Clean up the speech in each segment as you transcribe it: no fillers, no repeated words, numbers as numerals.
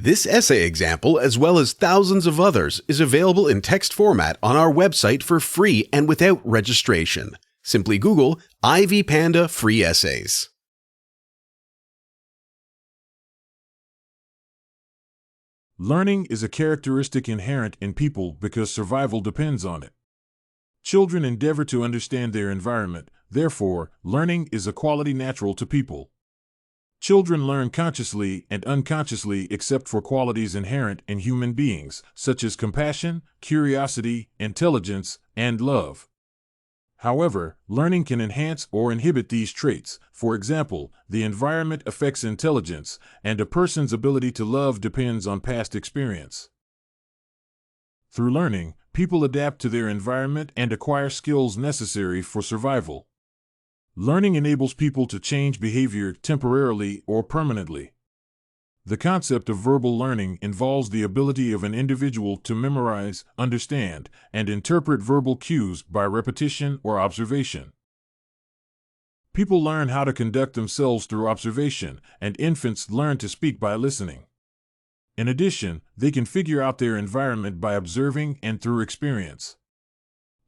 This essay example, as well as thousands of others, is available in text format on our website for free and without registration. Simply Google Ivy Panda Free Essays. Learning is a characteristic inherent in people because survival depends on it. Children endeavor to understand their environment, therefore, learning is a quality natural to people. Children learn consciously and unconsciously except for qualities inherent in human beings, such as compassion, curiosity, intelligence, and love. However, learning can enhance or inhibit these traits. For example, the environment affects intelligence, and a person's ability to love depends on past experience. Through learning, people adapt to their environment and acquire skills necessary for survival. Learning enables people to change behavior temporarily or permanently. The concept of verbal learning involves the ability of an individual to memorize, understand, and interpret verbal cues by repetition or observation. People learn how to conduct themselves through observation, and infants learn to speak by listening. In addition, they can figure out their environment by observing and through experience.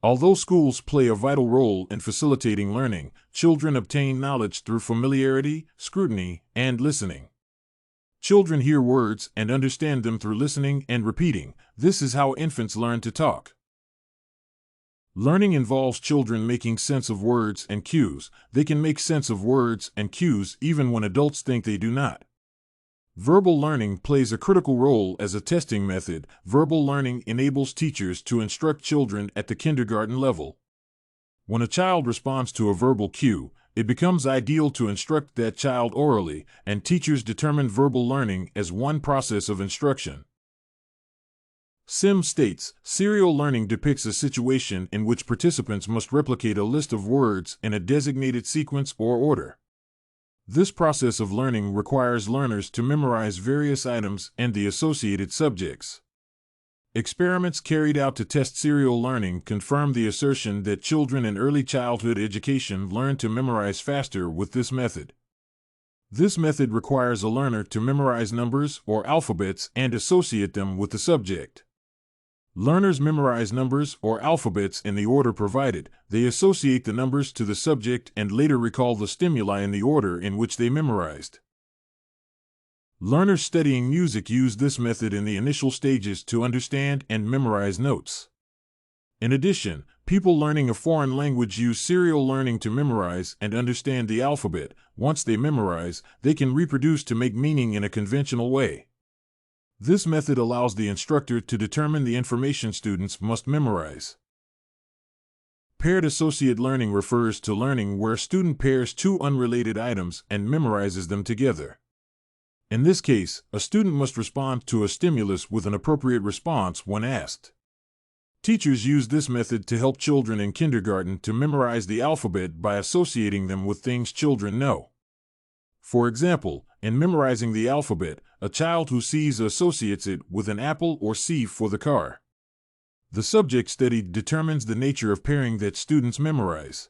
Although schools play a vital role in facilitating learning, children obtain knowledge through familiarity, scrutiny, and listening. Children hear words and understand them through listening and repeating. This is how infants learn to talk. Learning involves children making sense of words and cues. They can make sense of words and cues even when adults think they do not. Verbal learning plays a critical role as a testing method. Verbal learning enables teachers to instruct children at the kindergarten level. When a child responds to a verbal cue, it becomes ideal to instruct that child orally, and teachers determine verbal learning as one process of instruction. Sim states, serial learning depicts a situation in which participants must replicate a list of words in a designated sequence or order. This process of learning requires learners to memorize various items and the associated subjects. Experiments carried out to test serial learning confirm the assertion that children in early childhood education learn to memorize faster with this method. This method requires a learner to memorize numbers or alphabets and associate them with the subject. Learners memorize numbers or alphabets in the order provided. They associate the numbers to the subject and later recall the stimuli in the order in which they memorized. Learners studying music use this method in the initial stages to understand and memorize notes. In addition, people learning a foreign language use serial learning to memorize and understand the alphabet. Once they memorize, they can reproduce to make meaning in a conventional way. This method allows the instructor to determine the information students must memorize. Paired associate learning refers to learning where a student pairs two unrelated items and memorizes them together. In this case, a student must respond to a stimulus with an appropriate response when asked. Teachers use this method to help children in kindergarten to memorize the alphabet by associating them with things children know. For example, in memorizing the alphabet, a child who sees associates it with an apple or C for the car. The subject studied determines the nature of pairing that students memorize.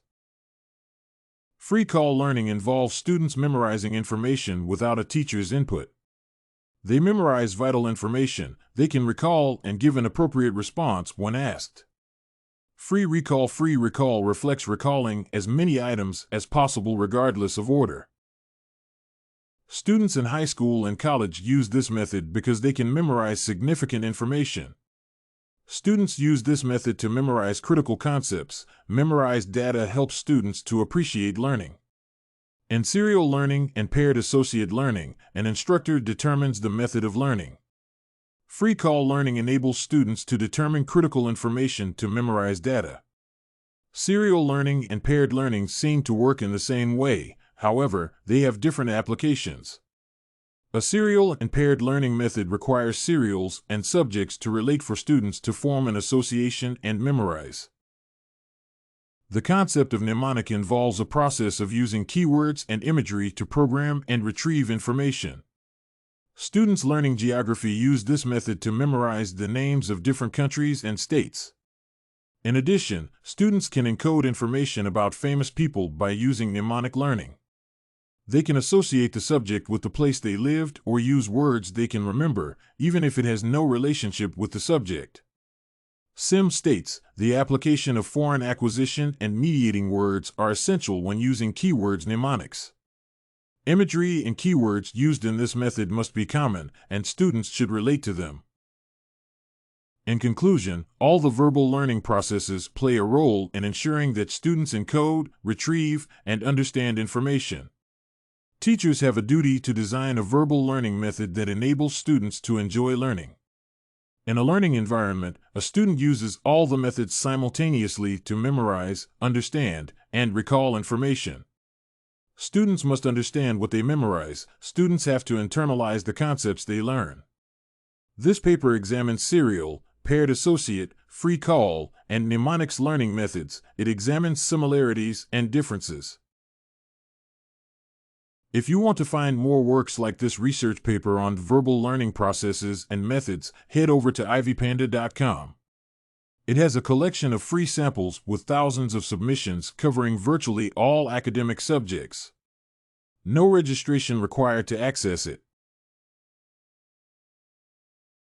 Free call learning involves students memorizing information without a teacher's input. They memorize vital information. They can recall and give an appropriate response when asked. Free recall reflects recalling as many items as possible regardless of order. Students in high school and college use this method because they can memorize significant information. Students use this method to memorize critical concepts. Memorized data helps students to appreciate learning. In serial learning and paired associate learning, an instructor determines the method of learning. Free call learning enables students to determine critical information to memorize data. Serial learning and paired learning seem to work in the same way, however, they have different applications. A serial and paired learning method requires serials and subjects to relate for students to form an association and memorize. The concept of mnemonic involves a process of using keywords and imagery to program and retrieve information. Students learning geography use this method to memorize the names of different countries and states. In addition, students can encode information about famous people by using mnemonic learning. They can associate the subject with the place they lived or use words they can remember, even if it has no relationship with the subject. Sim states, the application of foreign acquisition and mediating words are essential when using keywords mnemonics. Imagery and keywords used in this method must be common, and students should relate to them. In conclusion, all the verbal learning processes play a role in ensuring that students encode, retrieve, and understand information. Teachers have a duty to design a verbal learning method that enables students to enjoy learning. In a learning environment, a student uses all the methods simultaneously to memorize, understand, and recall information. Students must understand what they memorize. Students have to internalize the concepts they learn. This paper examines serial, paired associate, free call, and mnemonics learning methods. It examines similarities and differences. If you want to find more works like this research paper on verbal learning processes and methods, head over to ivypanda.com. It has a collection of free samples with thousands of submissions covering virtually all academic subjects. No registration required to access it.